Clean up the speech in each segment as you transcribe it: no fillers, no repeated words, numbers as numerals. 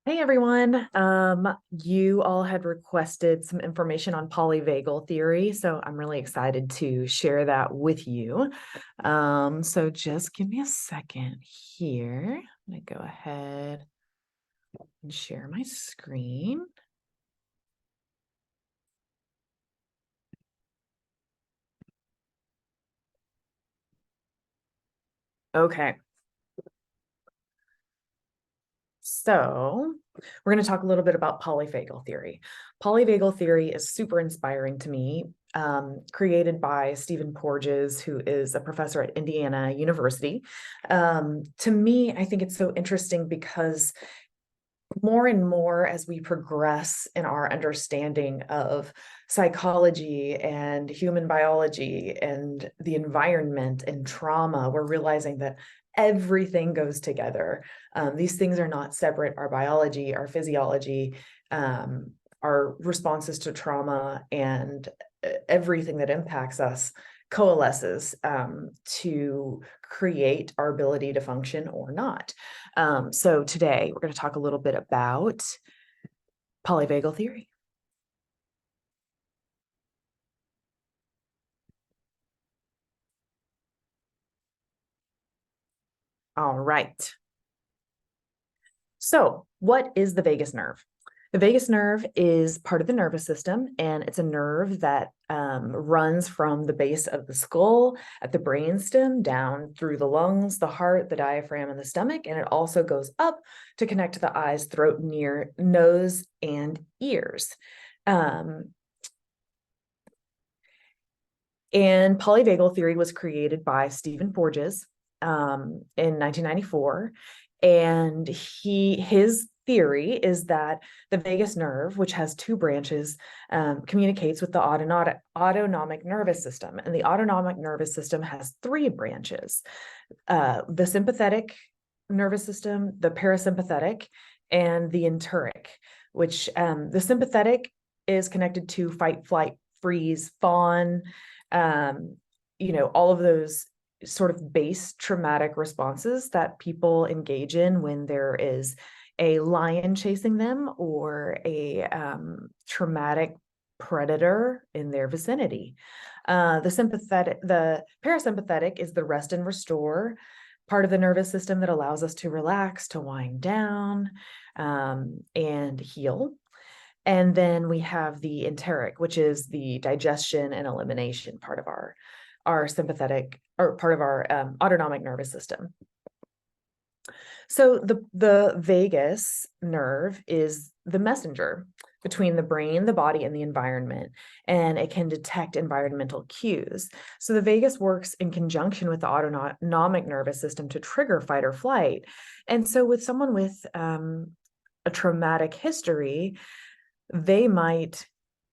Hey everyone. You all had requested some information on polyvagal theory, so I'm really excited to share that with you. So just give me a second here. I'm gonna go ahead and share my screen. Okay. So we're going to talk a little bit about polyvagal theory. Polyvagal theory is super inspiring to me, created by Stephen Porges, who is a professor at Indiana University. To me, I think it's so interesting because more and more as we progress in our understanding of psychology and human biology and the environment and trauma, we're realizing that everything goes together. These things are not separate. Our biology, our physiology, our responses to trauma, and everything that impacts us coalesces to create our ability to function or not. So today we're going to talk a little bit about polyvagal theory. All right. So what is the vagus nerve? The vagus nerve is part of the nervous system, and it's a nerve that runs from the base of the skull at the brainstem down through the lungs, the heart, the diaphragm, and the stomach. And it also goes up to connect to the eyes, throat, nose, and ears. And polyvagal theory was created by Stephen Porges in 1994. And his theory is that the vagus nerve, which has two branches, communicates with the autonomic nervous system. And the autonomic nervous system has three branches: the sympathetic nervous system, the parasympathetic, and the enteric, which the sympathetic is connected to fight, flight, freeze, fawn, all of those sort of base traumatic responses that people engage in when there is a lion chasing them or a traumatic predator in their vicinity. The parasympathetic is the rest and restore part of the nervous system that allows us to relax, to wind down, and heal. And then we have the enteric, which is the digestion and elimination part of our sympathetic, or part of our autonomic nervous system. So the vagus nerve is the messenger between the brain, the body, and the environment, and it can detect environmental cues. So the vagus works in conjunction with the autonomic nervous system to trigger fight or flight. And so with someone with a traumatic history, they might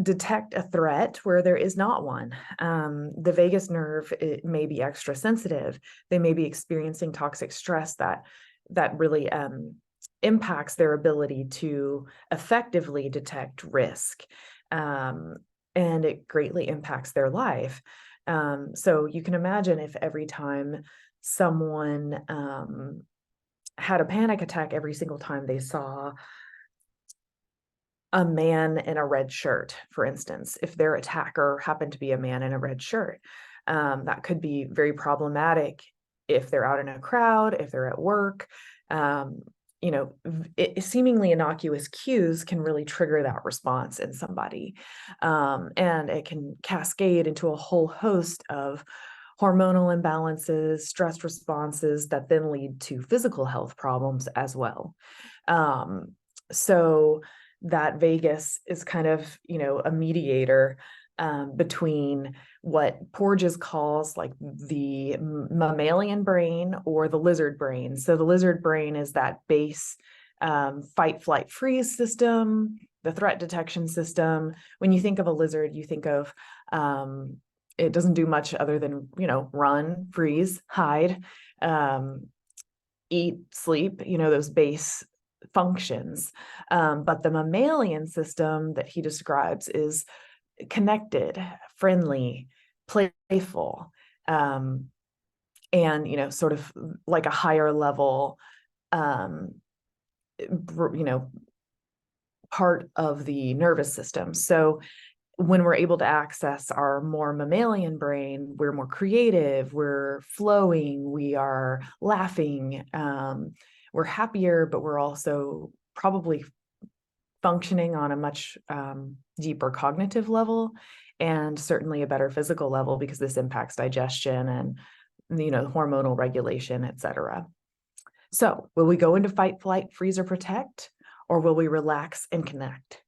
detect a threat where there is not one. The vagus nerve, it may be extra sensitive. They may be experiencing toxic stress that really impacts their ability to effectively detect risk. And it greatly impacts their life. So you can imagine if every time someone had a panic attack, every single time they saw a man in a red shirt, for instance, if their attacker happened to be a man in a red shirt, that could be very problematic if they're out in a crowd, if they're at work. Seemingly innocuous cues can really trigger that response in somebody. And it can cascade into a whole host of hormonal imbalances, stress responses that then lead to physical health problems as well. So that vagus is kind of, a mediator between what Porges calls like the mammalian brain or the lizard brain. So the lizard brain is that base fight, flight, freeze system, the threat detection system. When you think of a lizard, you think of it doesn't do much other than, run, freeze, hide, eat, sleep, those base functions. But the mammalian system that he describes is connected, friendly, playful, and sort of like a higher level part of the nervous system. So when we're able to access our more mammalian brain, we're more creative, we're flowing, we are laughing, we're happier, but we're also probably functioning on a much deeper cognitive level, and certainly a better physical level, because this impacts digestion and hormonal regulation, etc. So will we go into fight, flight, freeze, or protect, or will we relax and connect?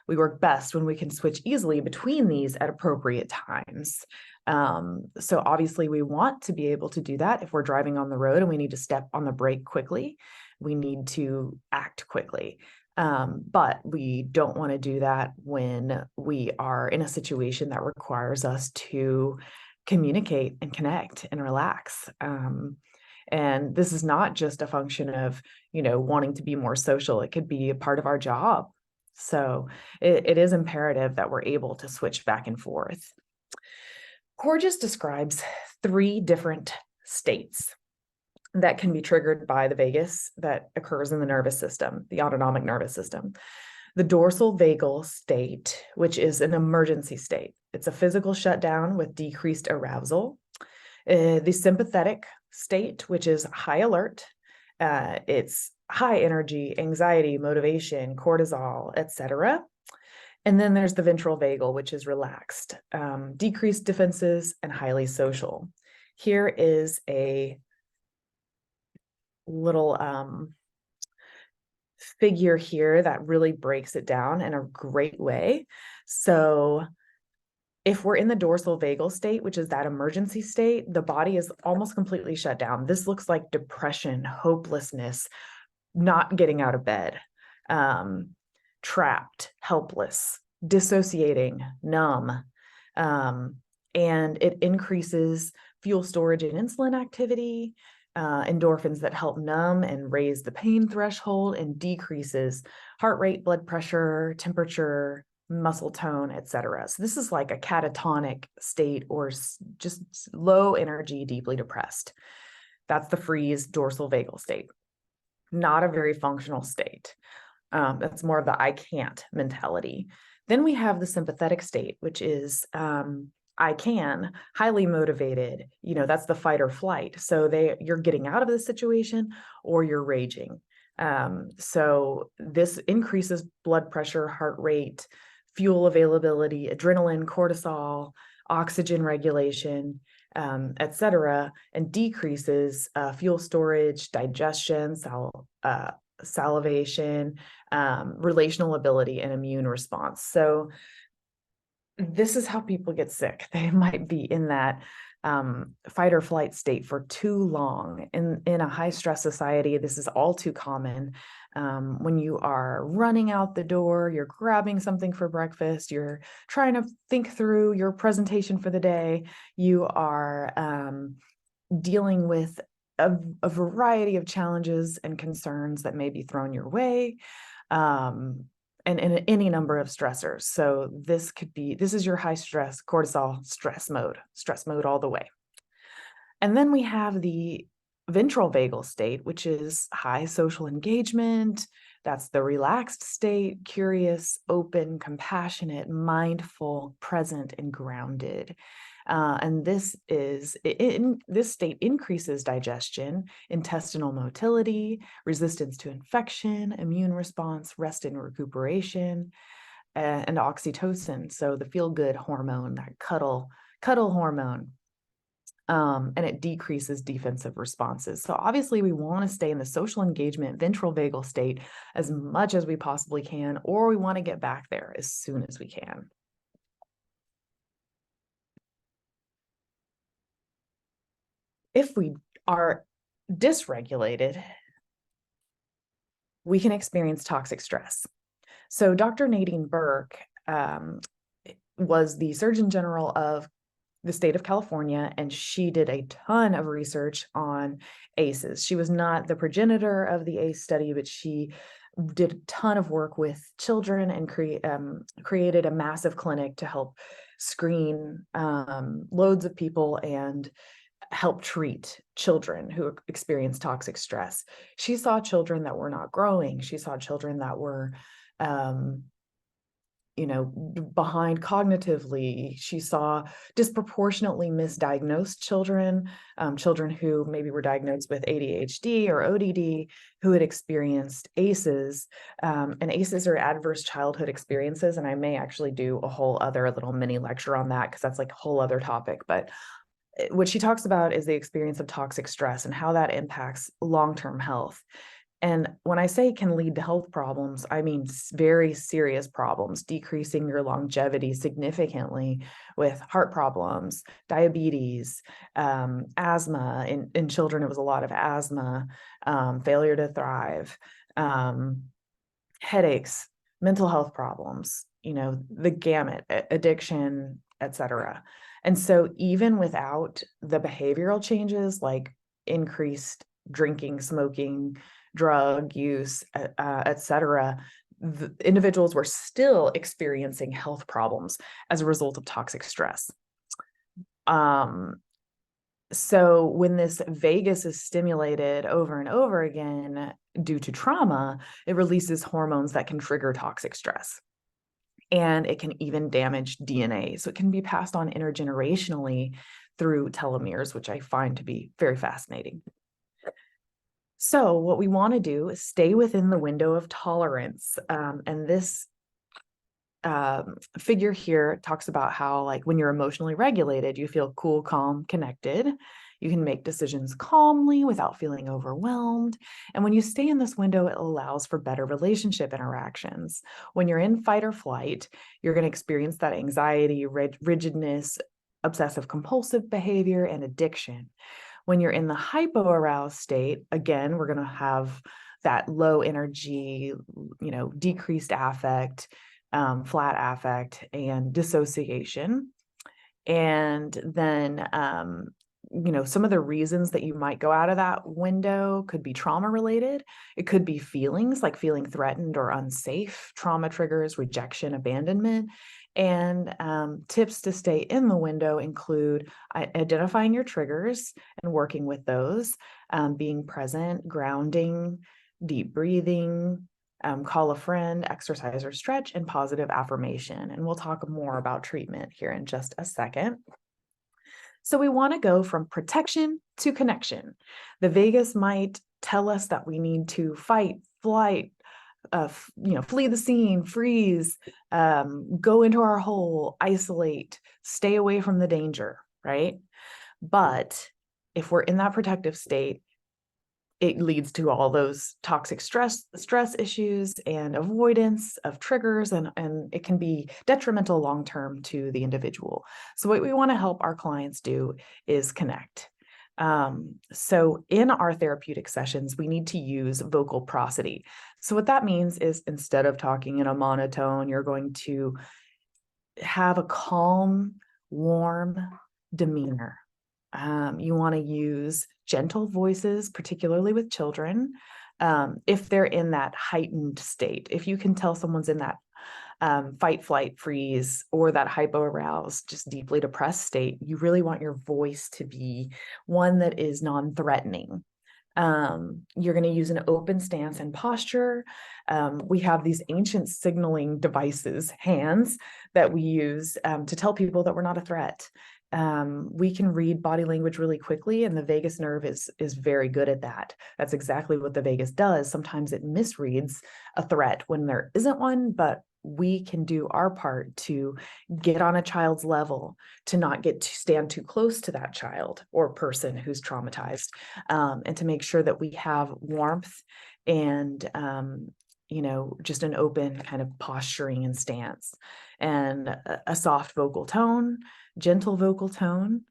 We work best when we can switch easily between these at appropriate times. So obviously we want to be able to do that if we're driving on the road and we need to step on the brake quickly. We need to act quickly. But we don't want to do that when we are in a situation that requires us to communicate and connect and relax. And this is not just a function of, wanting to be more social. It could be a part of our job. So it is imperative that we're able to switch back and forth. Porges describes 3 different states that can be triggered by the vagus that occurs in the nervous system, the autonomic nervous system. The dorsal vagal state, which is an emergency state. It's a physical shutdown with decreased arousal. The sympathetic state, which is high alert. It's high energy, anxiety, motivation, cortisol, etc. And then there's the ventral vagal, which is relaxed, decreased defenses, and highly social. Here is a little figure here that really breaks it down in a great way. So if we're in the dorsal vagal state, which is that emergency state, the body is almost completely shut down. This looks like depression, hopelessness, not getting out of bed, trapped, helpless, dissociating, numb. And it increases fuel storage and insulin activity, endorphins that help numb and raise the pain threshold, and decreases heart rate, blood pressure, temperature, muscle tone, etc. So this is like a catatonic state, or just low energy, deeply depressed. That's the freeze dorsal vagal state. Not a very functional state. That's more of the I can't mentality. Then we have the sympathetic state, which is I can, highly motivated. That's the fight or flight. So you're getting out of the situation, or you're raging. So this increases blood pressure, heart rate, fuel availability, adrenaline, cortisol, oxygen regulation, etc., and decreases fuel storage, digestion, salivation, relational ability, and immune response. So this is how people get sick. They might be in that fight or flight state for too long. In a high stress society, this is all too common. When you are running out the door, you're grabbing something for breakfast, you're trying to think through your presentation for the day, you are dealing with a variety of challenges and concerns that may be thrown your way, and any number of stressors. So this is your high stress, cortisol, stress mode all the way. And then we have the ventral vagal state, which is high social engagement. That's the relaxed state, curious, open, compassionate, mindful, present, and grounded. And this state increases digestion, intestinal motility, resistance to infection, immune response, rest and recuperation, and oxytocin. So the feel-good hormone, that cuddle hormone. And it decreases defensive responses. So obviously we want to stay in the social engagement ventral vagal state as much as we possibly can, or we want to get back there as soon as we can. If we are dysregulated, we can experience toxic stress. So Dr. Nadine Burke was the Surgeon General of the state of California, and she did a ton of research on ACEs. She was not the progenitor of the ACE study, but she did a ton of work with children and created a massive clinic to help screen loads of people and help treat children who experience toxic stress. She saw children that were not growing. She saw children that were, behind cognitively. She saw disproportionately misdiagnosed children, children who maybe were diagnosed with ADHD or ODD, who had experienced ACEs. And ACEs are adverse childhood experiences. And I may actually do a whole other little mini lecture on that, because that's like a whole other topic. But what she talks about is the experience of toxic stress and how that impacts long-term health. And when I say can lead to health problems, I mean very serious problems, decreasing your longevity significantly with heart problems, diabetes, asthma. In children, it was a lot of asthma, failure to thrive, headaches, mental health problems, the gamut, addiction, etc. And so even without the behavioral changes like increased drinking, smoking, drug use, etc., the individuals were still experiencing health problems as a result of toxic stress. So when this vagus is stimulated over and over again due to trauma, it releases hormones that can trigger toxic stress. And it can even damage DNA. So it can be passed on intergenerationally through telomeres, which I find to be very fascinating. So what we want to do is stay within the window of tolerance. And this figure here talks about how, like, when you're emotionally regulated, you feel cool, calm, connected. You can make decisions calmly without feeling overwhelmed. And when you stay in this window, it allows for better relationship interactions. When you're in fight or flight, you're going to experience that anxiety, rigidness, obsessive compulsive behavior, and addiction. When you're in the hypoaroused state, again, we're going to have that low energy, decreased affect, flat affect, and dissociation. And then, some of the reasons that you might go out of that window could be trauma related. It could be feelings like feeling threatened or unsafe. Trauma triggers rejection, abandonment. And tips to stay in the window include identifying your triggers and working with those, being present, grounding, deep breathing, call a friend, exercise or stretch, and positive affirmation. And we'll talk more about treatment here in just a second. So we want to go from protection to connection. The vagus might tell us that we need to fight, flight, flee the scene, freeze, go into our hole, isolate, stay away from the danger, right? But if we're in that protective state, it leads to all those toxic stress issues and avoidance of triggers, and it can be detrimental long-term to the individual. So what we want to help our clients do is connect. So in our therapeutic sessions, we need to use vocal prosody. So what that means is, instead of talking in a monotone, you're going to have a calm, warm demeanor. You want to use gentle voices, particularly with children, if they're in that heightened state. If you can tell someone's in that fight, flight, freeze, or that hypoaroused, just deeply depressed state, you really want your voice to be one that is non-threatening. You're going to use an open stance and posture. We have these ancient signaling devices, hands, that we use to tell people that we're not a threat. We can read body language really quickly, and the vagus nerve is very good at that. That's exactly what the vagus does. Sometimes it misreads a threat when there isn't one, but we can do our part to get on a child's level, to not stand too close to that child or person who's traumatized, and to make sure that we have warmth and just an open kind of posturing and stance, and a soft vocal tone, gentle vocal tone,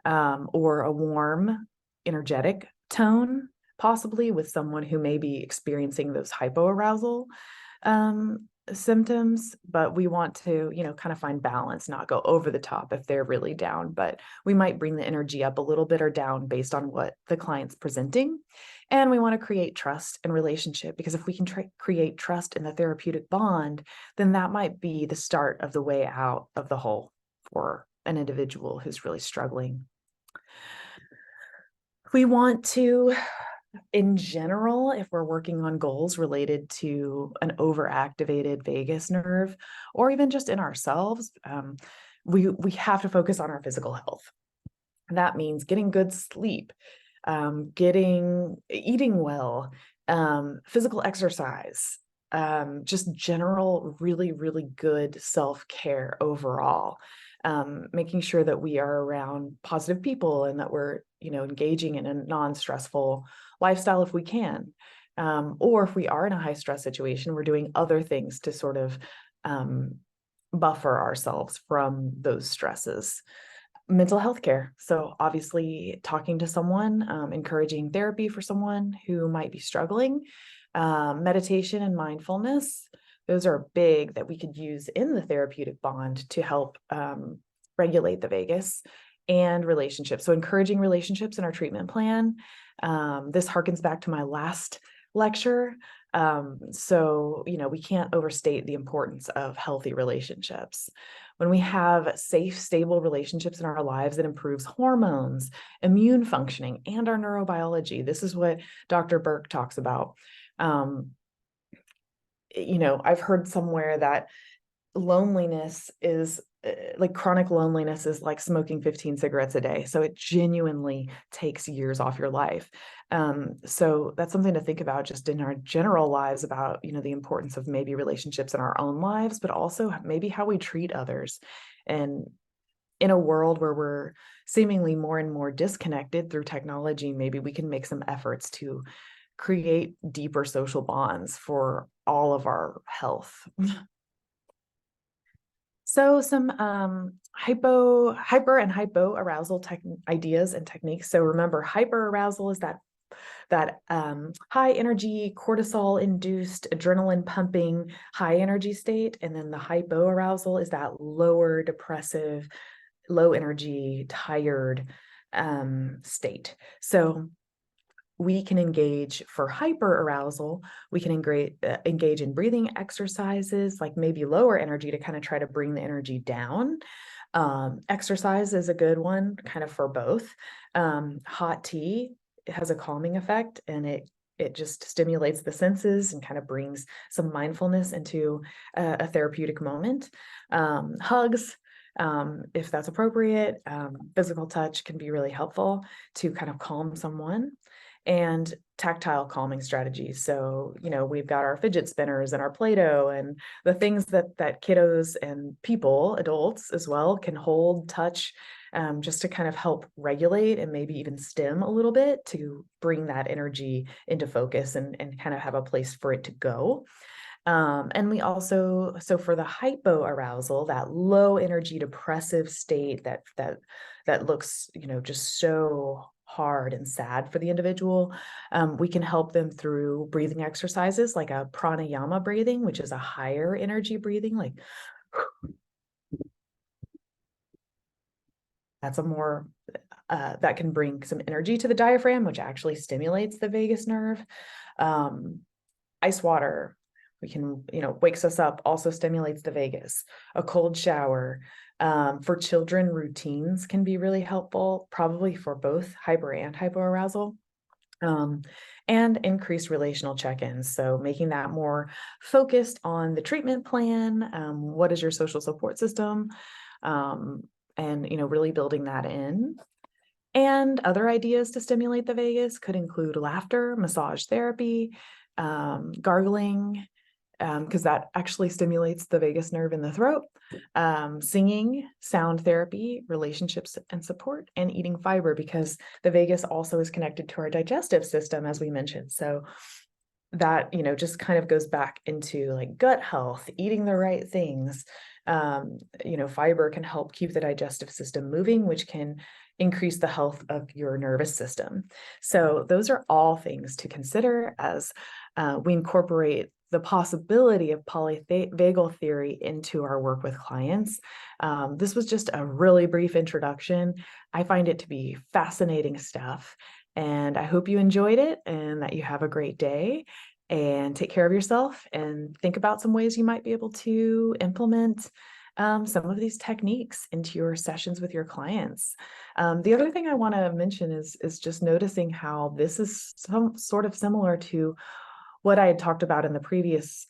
or a warm, energetic tone, possibly with someone who may be experiencing those hypoarousal symptoms. But we want to, kind of find balance, not go over the top if they're really down, but we might bring the energy up a little bit or down based on what the client's presenting. And we want to create trust and relationship, because if we can create trust in the therapeutic bond, then that might be the start of the way out of the hole for an individual who's really struggling. We want to, in general, if we're working on goals related to an overactivated vagus nerve, or even just in ourselves, we have to focus on our physical health. That means getting good sleep, eating well, physical exercise, just general, really, really good self-care overall. Making sure that we are around positive people and that we're, engaging in a non-stressful lifestyle if we can. Or if we are in a high stress situation, we're doing other things to sort of buffer ourselves from those stresses. Mental health care. So obviously talking to someone, encouraging therapy for someone who might be struggling, meditation and mindfulness. Those are big that we could use in the therapeutic bond to help regulate the vagus, and relationships. So encouraging relationships in our treatment plan. This harkens back to my last lecture. So, we can't overstate the importance of healthy relationships. When we have safe, stable relationships in our lives, it improves hormones, immune functioning, and our neurobiology. This is what Dr. Burke talks about. I've heard somewhere that loneliness is like chronic loneliness is like smoking 15 cigarettes a day. So it genuinely takes years off your life. So that's something to think about just in our general lives about, the importance of maybe relationships in our own lives, but also maybe how we treat others. And in a world where we're seemingly more and more disconnected through technology, maybe we can make some efforts to create deeper social bonds for all of our health. So some hyper and hypoarousal ideas and techniques. So remember, hyperarousal is that high energy, cortisol induced, adrenaline pumping, high energy state. And then the hypoarousal is that lower depressive, low energy, tired state. So we can engage for hyperarousal. We can engage in breathing exercises, like maybe lower energy to kind of try to bring the energy down. Exercise is a good one, kind of for both. Hot tea, it has a calming effect, and it just stimulates the senses and kind of brings some mindfulness into a therapeutic moment. Hugs, if that's appropriate. Physical touch can be really helpful to kind of calm someone. And tactile calming strategies. So, we've got our fidget spinners and our Play-Doh and the things that kiddos and people, adults as well, can hold, touch, just to kind of help regulate and maybe even stim a little bit to bring that energy into focus and kind of have a place for it to go. And we also, so for the hypoarousal, that low energy depressive state that looks, just so hard and sad for the individual, we can help them through breathing exercises like a pranayama breathing, which is a higher energy breathing, like that's a more that can bring some energy to the diaphragm, which actually stimulates the vagus nerve. Ice water, we can, wakes us up, also stimulates the vagus. A cold shower. For children, routines can be really helpful, probably for both hyper and hypoarousal. And increased relational check-ins. So making that more focused on the treatment plan. What is your social support system? And, really building that in. And other ideas to stimulate the vagus could include laughter, massage therapy, gargling, because that actually stimulates the vagus nerve in the throat, singing, sound therapy, relationships and support, and eating fiber, because the vagus also is connected to our digestive system, as we mentioned. So that, just kind of goes back into like gut health, eating the right things. Fiber can help keep the digestive system moving, which can increase the health of your nervous system. So those are all things to consider as we incorporate the possibility of polyvagal theory into our work with clients. This was just a really brief introduction. I find it to be fascinating stuff, and I hope you enjoyed it and that you have a great day, and take care of yourself and think about some ways you might be able to implement some of these techniques into your sessions with your clients. The other thing I want to mention is just noticing how this is some sort of similar to what I had talked about in the previous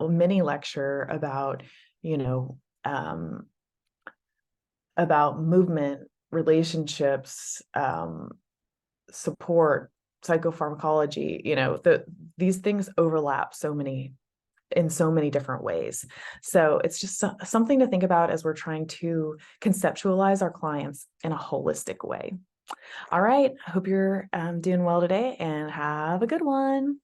mini lecture about, you know, about movement, relationships, support, psychopharmacology. These things overlap in so many different ways. So it's just something to think about as we're trying to conceptualize our clients in a holistic way. All right, I hope you're doing well today and have a good one.